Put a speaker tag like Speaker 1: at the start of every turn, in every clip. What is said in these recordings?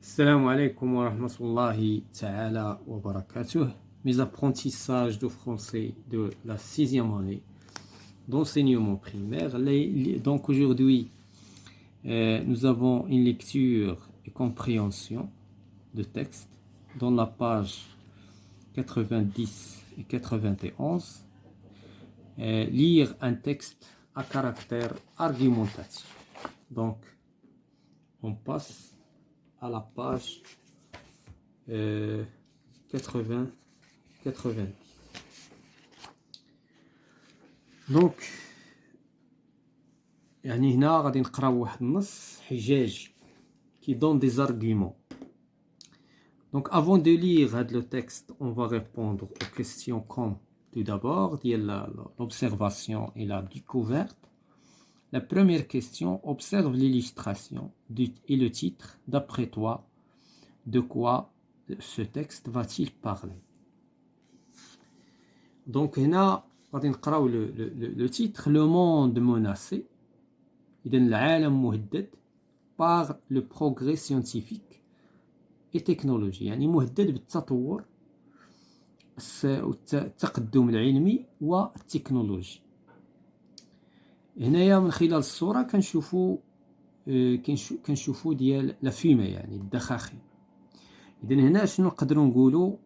Speaker 1: Assalamu alaikum wa rahmatullahi ta'ala wa barakatuh. Mes apprentissages de français de la sixième année d'enseignement primaire. Donc aujourd'hui, nous avons une lecture et compréhension de texte dans la page 90 et 91. Lire un texte à caractère argumentatif. Donc, on passe à la page 80-90. Donc, يعني هنا غادي نقراو واحد النص حجاجي qui donne des arguments. Donc, avant de lire le texte, on va répondre aux questions comme tout d'abord, l'observation et la découverte. La première question, observe l'illustration et le titre. D'après toi, de quoi ce texte va-t-il parler? Donc, هنا غادي نقراو le titre, le monde menacé. إذن العالم مهدد par le progrès scientifique et technologie. يعني مهدد بالتطور التقدم العلمي والتكنولوجي. هنايا من خلال الصورة كنشوفوا ديال لا فيما يعني الدخاخين. إذن هنا شنو نقدروا نقولوا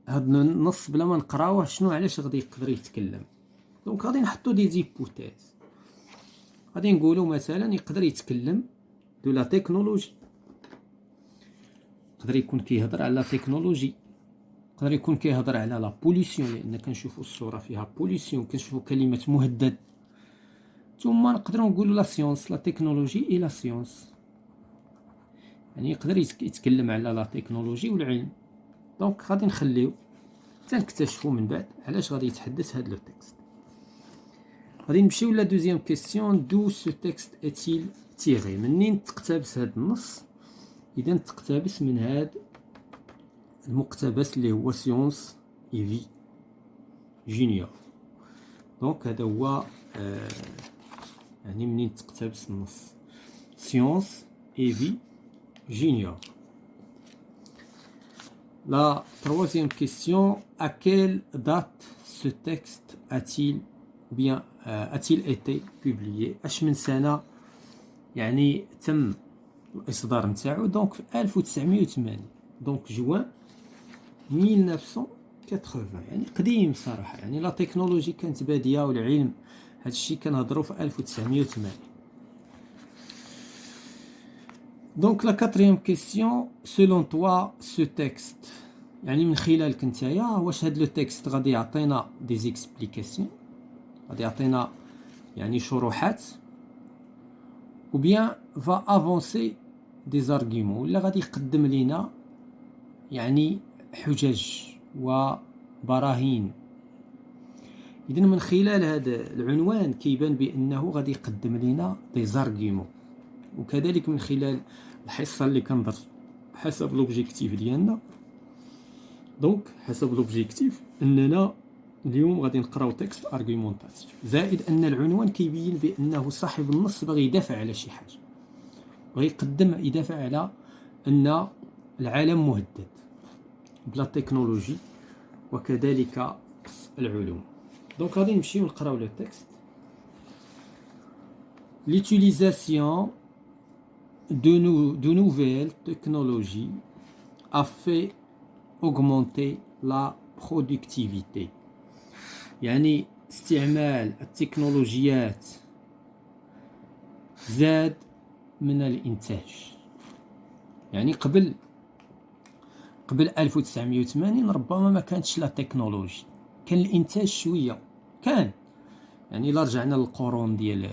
Speaker 1: هاد النص بلا ما نقراوه شنو علاش غادي يقدر يتكلم. دونك غادي نحطوا دي زيبوتيز. غادي نقولوا مثلا يقدر يتكلم دو لا تكنولوجي. يقدر يكون كيهضر على لا تكنولوجي. يقدر يكون كيهضر على لا بوليسيون لأن كنشوفوا الصورة فيها بوليسيون كنشوفوا كلمة مهدد. ثم نقدروا نقولوا لا سيونس لا تكنولوجي اي لا سيونس يعني يقدر يتكلم على لا تكنولوجي والعلم. دونك غادي نخليو حتى نكتشفوا من بعد علاش غادي يتحدث هذا لو تكست. غادي نمشيو لا دوزيام كيسيون دو سو تكست اتيل تيغي. منين تقتبس هذا النص؟ اذا تقتبس من هذا المقتبس اللي هو سيونس اي في جونيور. دونك هذا هو يعني منين تقتبس النص سيونس اي في جونيور. La troisième question, à quelle date ce texte a-t-il été publié? اش من سنة يعني تم الإصدار نتاعو؟ دونك في 1980. دونك جوان 1980 يعني قديم صراحة. يعني لا تكنولوجي كانت بادية والعلم هذا الشيء كنهضروا في 1980. Donc la quatrième question, selon toi ce texte يعني من خلالك نتايا واش هاد لو تكست غادي يعطينا دي زيكسبليكاسيون غادي يعطينا يعني شروحات ou bien va avancer des arguments ولا غادي يقدم لنا يعني حجج وبراهين. إذن من خلال هذا العنوان كيبان بأنه غادي يقدم لنا دي زارغيمون. وكذلك من خلال الحصة اللي كندرس حسب لوبجيكتيف ديالنا. دونك حسب لوبجيكتيف أننا اليوم غادي نقراو تكست ارغيومونطاتيف زائد أن العنوان كيبين بأنه صاحب النص باغي يدافع على شي حاجة. باغي يدافع على أن العالم مهدد بلا تكنولوجي وكذلك العلوم. دونك غادي نمشيو نقراو لو تكست. L'utilisation de nouvelles technologies a fait augmenter la productivité. يعني استعمال التكنولوجيات زاد من الإنتاج. يعني قبل 1980 ربما ما كانتش لا تكنولوجي كان الإنتاج شوية كان يعني إلا رجعنا للقرون ديال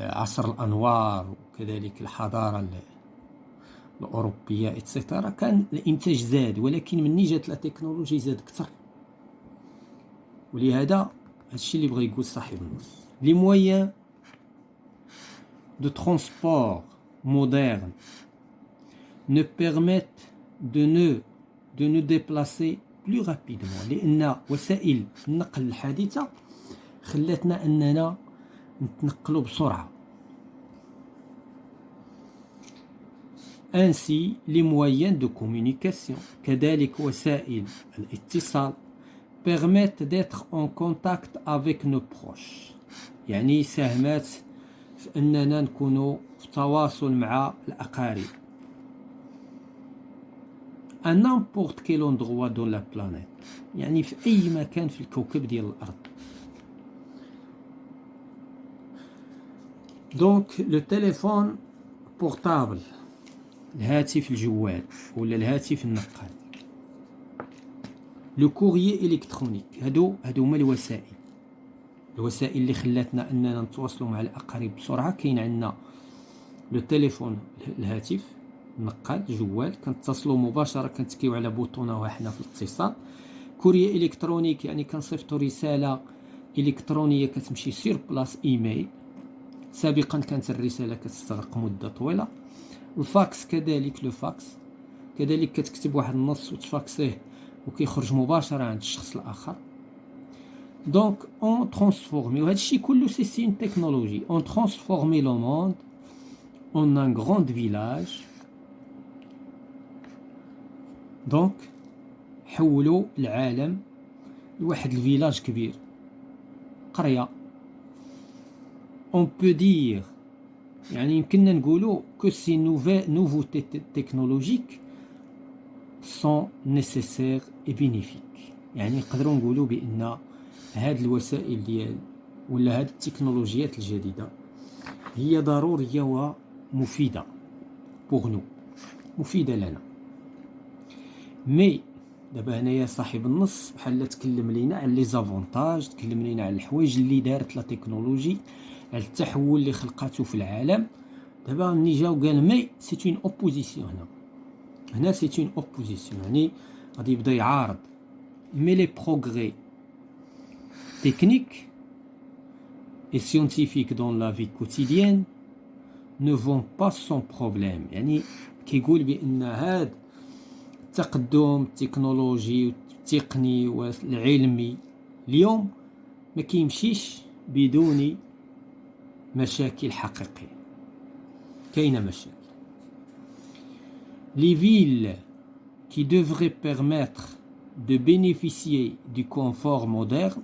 Speaker 1: عصر الأنوار وكذلك الحضارة الأوروبية إتسيتيرا كان الإنتاج زاد ولكن مني جات لا تكنولوجي زاد كتر. ولهذا هادشي اللي بغا يقول صاحب النص. Les moyens de transport modernes ne permettent de nous déplacer plus rapidement لأن وسائل النقل الحديثة خلاتنا أننا نتنقلوا بسرعة. Ainsi les moyens de communication كذلك وسائل الاتصال permettent d'être en contact avec nos proches. يعني ساهمات في أننا نكونوا في تواصل مع الأقارب. À n'importe quel endroit dans la planète. يعني في أي مكان في الكوكب ديال الأرض. Donc le téléphone portable, الهاتف الجوال ولا الهاتف النقال. لو كوريي الكترونيك هادو هما الوسائل اللي خلاتنا اننا نتواصلوا مع الاقارب بسرعه. كاين عندنا لو تليفون الهاتف النقال جوال كنتصلوا مباشره كنتكيو على بوطونه واحده في الاتصال. كوريي الكترونيك يعني كنصيفطوا رساله الكترونيه كتمشي سير بلاص ايميل. سابقا كانت الرساله كتستغرق مده طويله. الفاكس كذلك، لو فاكس كذلك كتكتب واحد النص وتفاكسيه وكيخرج مباشره عند الشخص الاخر. دونك اون ترانسفورمي، وهذا الشيء كله سي اون تكنولوجي. اون ترانسفورمي لو موند اون ان غراند فيلاج. دونك حولوا العالم لواحد الفيلاج كبير، قريه. اون بو دير يعني يمكننا نقولوا كو سي نوفوتي تكنولوجيك سون نيسيسير اي بينيفيك. يعني نقدروا نقولوا بان هاد الوسائل ديال ولا هاد التكنولوجيات الجديده هي ضروريه ومفيده بوغ نو، مفيده لنا. مي دابا هنايا صاحب النص بحال تكلم لينا على لي زافونتاج، تكلم لينا على الحوايج اللي دارت لا تكنولوجي، على التحول اللي خلقاتو في العالم. دابا ملي جاو قال مي سي اون اوبوزيسيون. هنا سي اون اوبوزيسيون يعني غادي يبدا يعارض. مي لي بروغري تكنيك et scientifiques dans la vie quotidienne ne vont pas sans problème. يعني كيقول بأن هذا التقدم التكنولوجي والتقني والعلمي اليوم ما كيمشيش بدون مشاكل حقيقية. كاينة مشاكل. Les villes qui devraient permettre de bénéficier du confort moderne،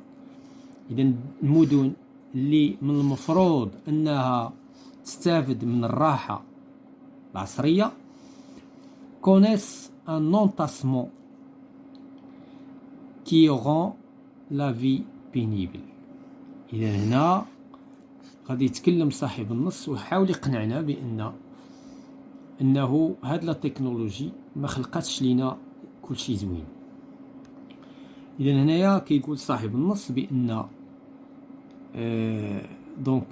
Speaker 1: إذا المدن اللي من المفروض أنها تستافد من الراحة العصرية، connaissent un entassement qui rend la vie pénible. إذا هنا غادي يتكلم صاحب النص ويحاول يقنعنا أنه هاد لا تكنولوجي ما خلقاتش لينا كل شيء زوين. إذا هنايا كيقول صاحب النص بأن دونك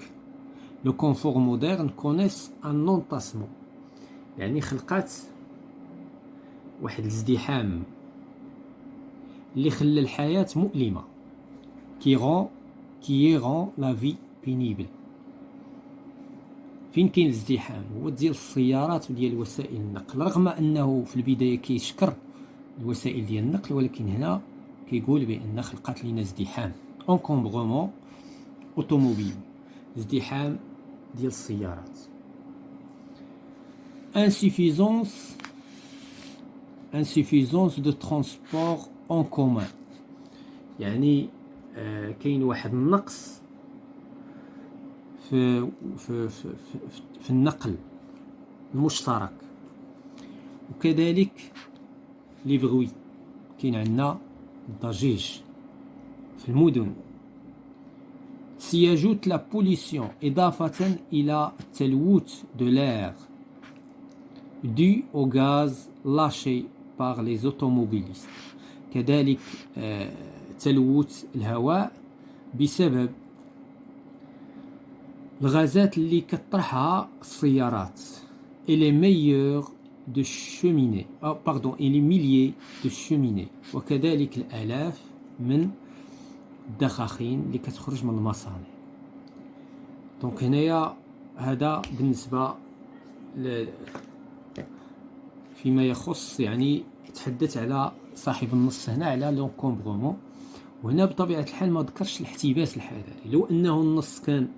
Speaker 1: لو كونفور مودرن كونيس ان نونتاسمون، يعني خلقات واحد الازدحام اللي خلى الحياة مؤلمة. كي رون لا في بينيبل. فين كاين الازدحام؟ هو ديال السيارات وديال وسائل النقل، رغم انه في البداية كيشكر الوسائل ديال النقل، ولكن هنا كيقول بأن خلقات لنا ازدحام انكومبغومون اوتوموبيل، ازدحام ديال السيارات. insuffisance de transport en commun، يعني كاين واحد النقص في النقل المشترك. وكذلك لي بغوي، كاين عندنا الضجيج في المدن. s'y ajoute la pollution إضافة إلى التلوث de l'air dû au gaz lâché par les automobilistes. كذلك تلوث الهواء بسبب الغازات اللي كتطرحها السيارات. et les meilleurs de cheminées et les milliers de cheminées، وكذلك الآلاف من الدخاخين اللي كتخرج من المصانع. دونك هنايا هذا بالنسبة فيما يخص يعني يتحدث على صاحب النص هنا على لونكومبغومون. وهنا بطبيعة الحال ما ذكرش الاحتباس الحراري. لو أنه النص كان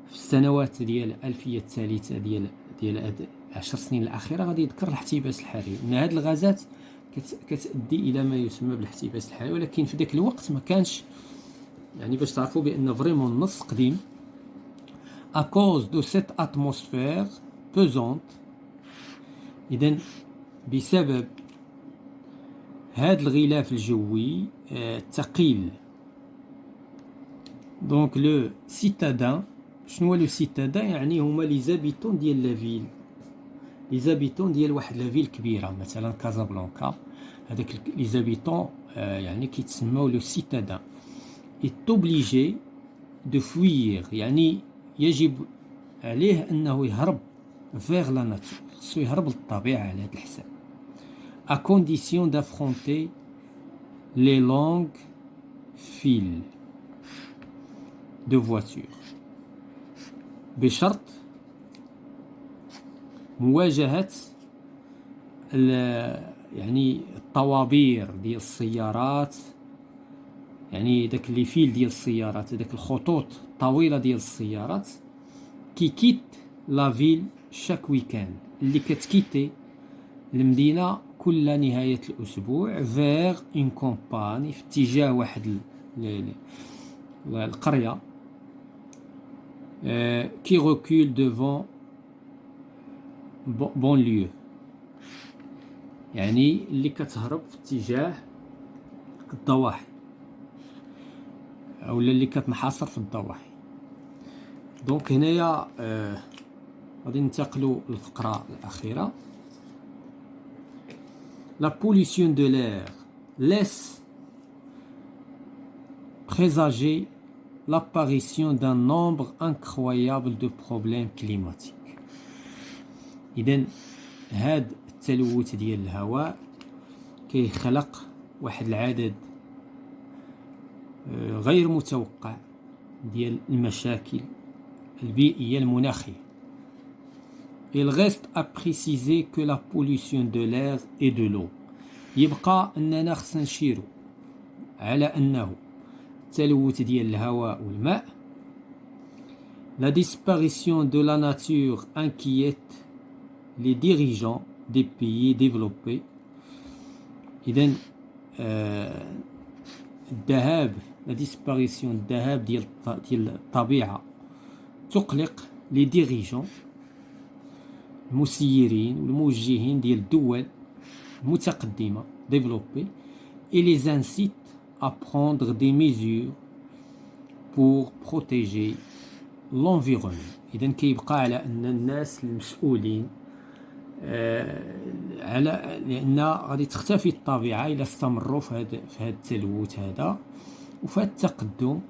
Speaker 1: في السنوات ديال الألفية الثالثة ديال 10 سنين الأخيرة غادي يذكر الاحتباس الحراري، أن هاد الغازات كتؤدي إلى ما يسمى بالاحتباس الحراري. ولكن في ذاك الوقت ما كانش، يعني باش تعرفوا بأن فريمون النص قديم. à cause de cette atmosphère pesante، إذن بسبب هذا الغلاف الجوي الثقيل. دونك لو سيتادان، شنو هو لو سيتادان؟ يعني هما لي زابيتون ديال لا فيل، لي زابيتون ديال واحد لا فيل كبيره مثلا كازابلانكا، هذاك لي زابيتون يعني كيتسموا لو سيتادان. est obligé de fuir، يعني يجب عليه انه يهرب vers la nature، خصو يهرب للطبيعه على هذا الحساب. à condition d'affronter les longues files de voitures، بشرط مواجهة يعني الطوابير ديال السيارات، يعني داك لي فيل ديال السيارات، داك الخطوط الطويلة ديال السيارات كي كيت لا فيل شاك ويكاند، اللي كتكيتي المدينة كل نهاية الأسبوع vers une campagne، في اتجاه واحد القرية qui recule devant banlieue، يعني اللي كتهرب في اتجاه الضواحي أو اللي كتنحصر في الضواحي. دونك هنايا غادي ننتقلوا للفقرة الأخيرة. La pollution de l'air laisse présager l'apparition d'un nombre incroyable de problèmes climatiques. إذن هاد التلوث ديال الهواء كيخلق واحد العدد غير متوقع ديال المشاكل البيئية المناخية. Il reste à préciser que la pollution de l'air et de l'eau، يبقى أننا خصنا نشيرو على أنه التلوث ديال الهواء والماء، la disparition de la nature inquiète les dirigeants des pays développés. إذن الذهاب، la disparition، الذهاب ديال الطبيعة تقلق لي ديريجون، المسيرين والموجهين ديال الدول المتقدمة développées، et les incite à prendre des mesures pour protéger l'environnement. إذن كيبقى على أن الناس المسؤولين على، لأن غادي تختفي الطبيعة إلا استمروا في هذا التلوث هذا وفي هذا التقدم،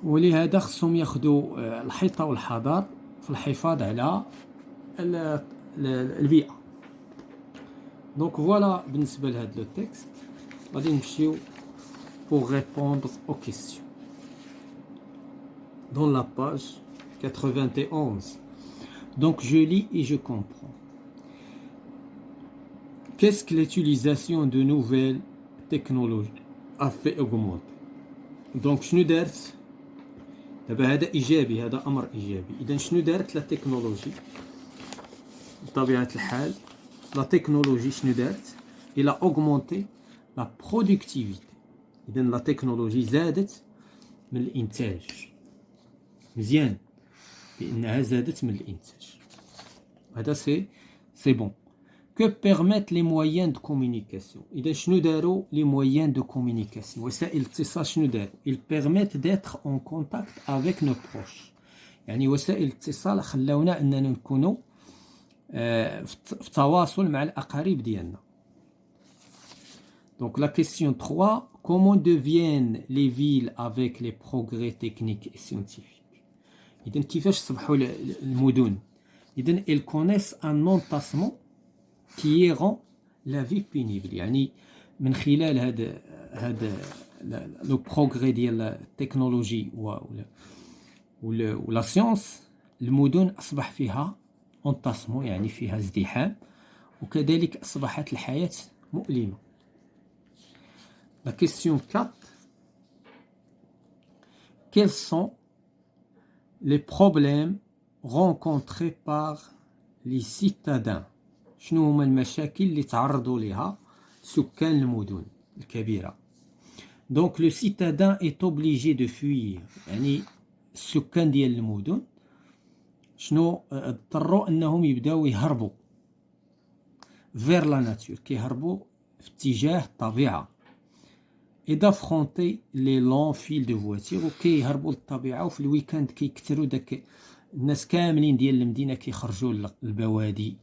Speaker 1: ولهذا خصهم ياخذوا الحيطة والحذر في الحفاظ على البيئة. دونك فوالا بالنسبة لهذا لو تكست. غادي نمشيو pour répondre aux questions dans la page 91. Donc je lis et je comprends. Qu'est-ce que l'utilisation de nouvelles technologies a fait augmenter؟ Donc شنو دارت دابا؟ هذا إيجابي، هذا أمر إيجابي. إذا شنو دارت لا تكنولوجي؟ بطبيعة الحال لا تكنولوجي شنو دارت؟ إلى augmenté لا productivité. إذا لا تكنولوجي زادت من الإنتاج. مزيان بأنها زادت من الإنتاج، هذا سي بون. Que permettent les moyens de communication؟ إذا شنو داروا les moyens de communication؟ وسائل الاتصال شنو داروا؟ Ils permettent d'être en contact avec nos proches. يعني وسائل الاتصال خلاونا أننا نكونوا في تواصل مع الأقارب ديالنا. Donc la question 3, comment deviennent les villes avec les progrès techniques et scientifiques؟ إذن كيفاش صبحوا المدن؟ إذن ils connaissent un entassement qui rend la vie pénible. يعني من خلال هذا لو بروغري ديال التكنولوجي ولا سيونس، المدن أصبح فيها انتصمو، يعني فيها ازدحام، وكذلك أصبحت الحياة مؤلمة. La question 4. Quels sont les problèmes rencontrées par les citadins. شنو هما المشاكل اللي تعرضوا لها سكان المدن الكبيرة. Donc le citadin est obligé de fuir. يعني السكان ديال المدن شنو اضطروا انهم يبداو يهربوا vers la nature, كيهربوا في اتجاه الطبيعة. et d'affronter les longs fils de voiture وكيهربوا للطبيعة. وفي الويكاند كيكثروا داك الناس كاملين ديال المدينة كيخرجوا للبوادي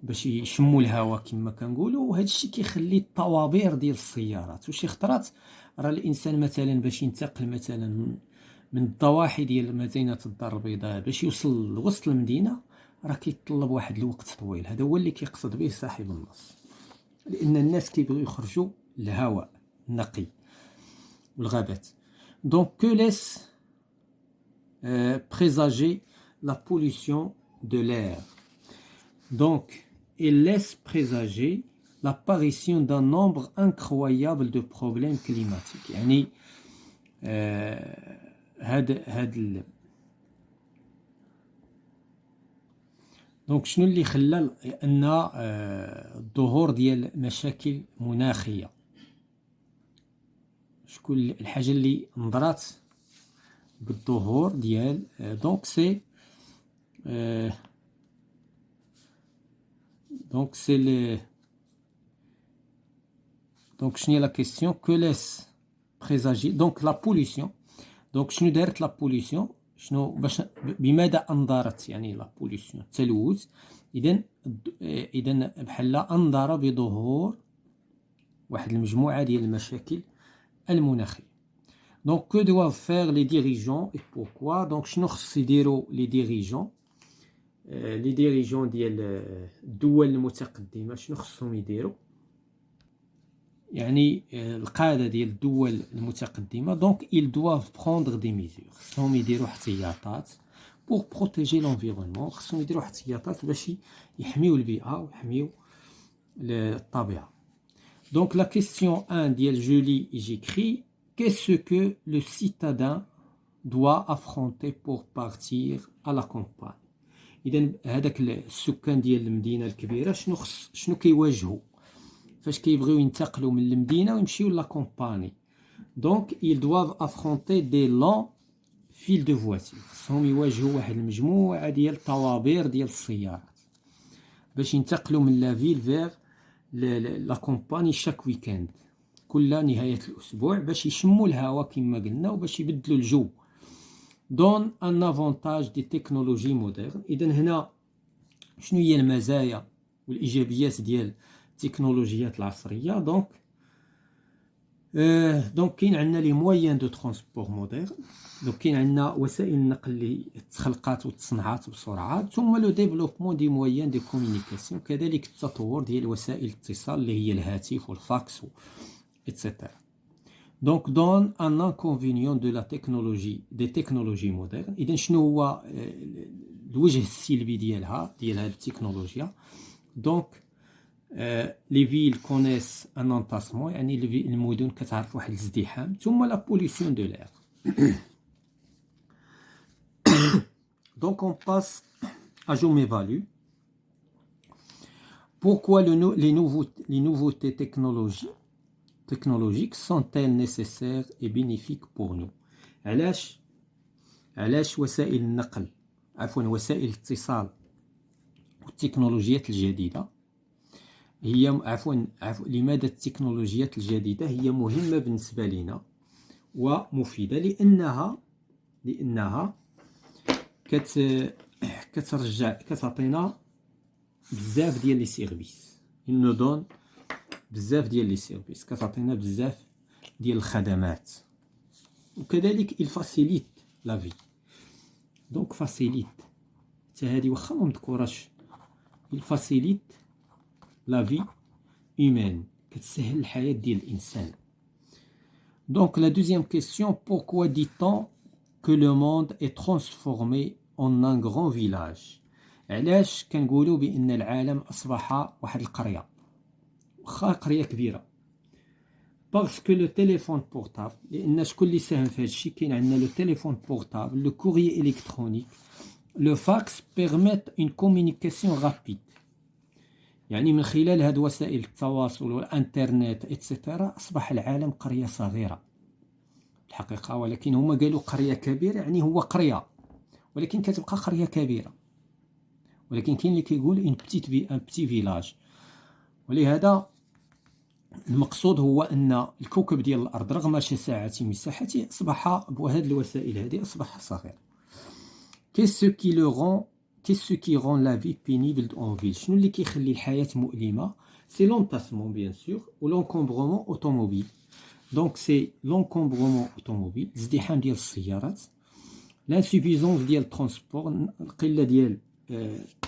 Speaker 1: باش يشموا الهواء كما كنقولوا. وهذا الشيء كيخلي الطوابير ديال السيارات. وشي خطرات راه الانسان مثلا باش ينتقل مثلا من الضواحي ديال مدينة الدار البيضاء باش يوصل لوسط المدينة راه كيتطلب واحد الوقت طويل. هذا هو اللي كيقصد به صاحب النص، لان الناس كيبغيو يخرجوا للهواء النقي والغابات. Donc que laisse présager la pollution de l'air. Donc il laisse présager l'apparition d'un nombre incroyable de problèmes climatiques. يعني هاد دونك شنو اللي خلى ان الظهور ديال مشاكل مناخيه. شكون الحاجه اللي نظرات بالظهور ديال دونك سي دونك سي لي دونك شنو هي لا كيسيون كو ليس بريزاجي دونك لا بوليسيون. دونك شنو دارت لا بوليسيون، شنو باش بماذا انذرت يعني لا بوليسيون التلوث. اذا بحال انذر بظهور واحد المجموعه ديال المشاكل المناخيه. دونك كو دوا فير لي ديريجون اي بوركوا. دونك شنو خص يديروا لي ديريجون ديال الدول المتقدمه شنو خصهم يديروا يعني القاده ديال الدول المتقدمه. دونك ils doivent prendre des mesures. خصهم يديروا احتياطات pour protéger l'environnement. خصهم يديروا احتياطات باش يحميوا البيئه ويحميوا الطبيعه. Donc la question 1 ديال je lis et j'écris. Qu'est-ce que le citadin doit affronter pour partir à la campagne. اذا هذاك السكان ديال المدينه الكبيره شنو كيواجهوا فاش كيبغيو ينتقلوا من المدينه ويمشيو لا كومباني. دونك ils doivent affronter des longs fils de voitures. خصهم يواجهوا واحد المجموعه ديال الطوابير ديال السيارات باش ينتقلوا من لا فيل فيغ لا كومباني شاك ويكاند كل نهايه الاسبوع باش يشموا الهواء كما قلنا وباش يبدلوا الجو. دون ان افونتاج دي تكنولوجي مودرن. اذا هنا شنو هي المزايا والايجابيات ديال التكنولوجيات العصريه. دونك كاين عندنا لي مويان دو ترونسبور مودرن. دونك كاين عندنا وسائل النقل اللي تخلقات وتصنعات بسرعه. ثم لو ديفلوبمون دي مويان دو كومونيكاسيون. كذلك التطور ديال وسائل الاتصال اللي هي الهاتف والفاكس etc. Donc donne un inconvénient de la technologie des technologies modernes. إذا شنو هو الوجه السلبي ديال هذه التكنولوجيا. Donc les villes connaissent un entassement يعني المدن كتعرف واحد الازدحام. ثم la pollution de l'air. Donc on passe à je m'évalue. Pourquoi les nouveautés technologiques sont-elles nécessaires et bénéfiques pour nous. علاش وسائل النقل وسائل الاتصال والتكنولوجيات الجديدة هي لماذا التكنولوجيات الجديدة هي مهمة بالنسبة لنا ومفيدة. لأنها كتعطينا بزاف ديال لي سيرفيس. إنو دون بزاف ديال لي سيرفيس كتعطينا بزاف ديال الخدمات. وكذلك الفاسيليت لا في. دونك فاسيليت حتى هادي واخا ما مذكوراش الفاسيليت لا في هيومان كتسهل الحياة ديال الإنسان. دونك لا دوزيام كيسيون. pourquoi dit-on que le monde est transformé en un grand village. علاش كنقولوا بأن العالم أصبح واحد القرية واخا قرية كبيرة. باسكو لو تيليفون بورتابل. لأن شكون اللي ساهم في هذا الشيء. كاين عندنا لو تيليفون بورتابل لو كوريي إلكترونيك le fax permet une communication rapide. يعني من خلال هاد وسائل التواصل والانترنت اتسيتيرا اصبح العالم قرية صغيرة الحقيقة، ولكن هما قالوا قرية كبيرة، يعني هو قرية ولكن كتبقى قرية كبيرة، ولكن كاين اللي كيقول ان بتي فيلاج. ولهذا المقصود هو ان الكوكب ديال الارض رغم شساعة مساحته اصبح بهذه الوسائل هذه اصبح صغير. Qu'est-ce qui rend la vie pénible en ville? شنو اللي كيخلي الحياة مؤلمة؟ C'est l'entassement bien sûr ou l'encombrement automobile. Donc c'est l'encombrement automobile، ازدحام ديال السيارات، l'insuffisance ديال الترونسبور، القلة ديال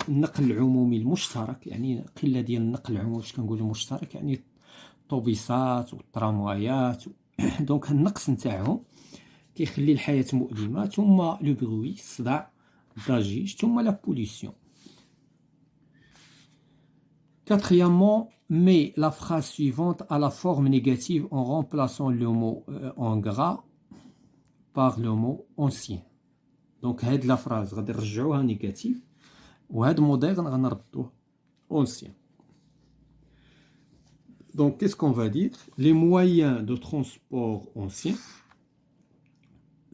Speaker 1: النقل العمومي المشترك، يعني قلة ديال النقل العمومي، واش كنقولوا مشترك يعني الطوبيسات والتراموايات دونك النقص نتاعهم كيخلي الحياة مؤلمة. ثم لو بروي، الصداع، الضجيج، ثم لا بوليسيون. Quatrièmement, mets la phrase suivante à la forme négative en remplaçant le mot en gras par le mot ancien. Donc هاد la phrase غادي نرجعوها négatif وهاد moderne غنردوه ancien. Donc qu'est-ce qu'on va dire? Les moyens de transport anciens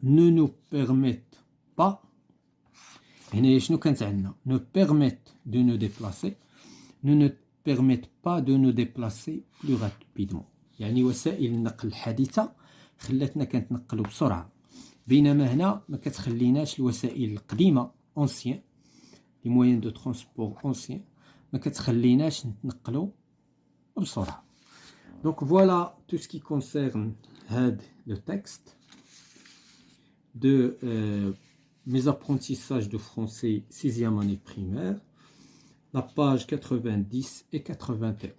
Speaker 1: ne nous permettent pas هنا شنو كانت عندنا ne permettent de nous déplacer ne permettent pas de nous déplacer plus rapidement. يعني وسائل النقل الحديثة خلاتنا كنتنقلوا بسرعة، بينما هنا ما كتخليناش الوسائل القديمة ancien les moyens de transport anciens ما كتخليناش نتنقلوا بسرعة. Donc voilà tout ce qui concerne le texte de mes apprentissages de français 6e année primaire, la page 90 et 91.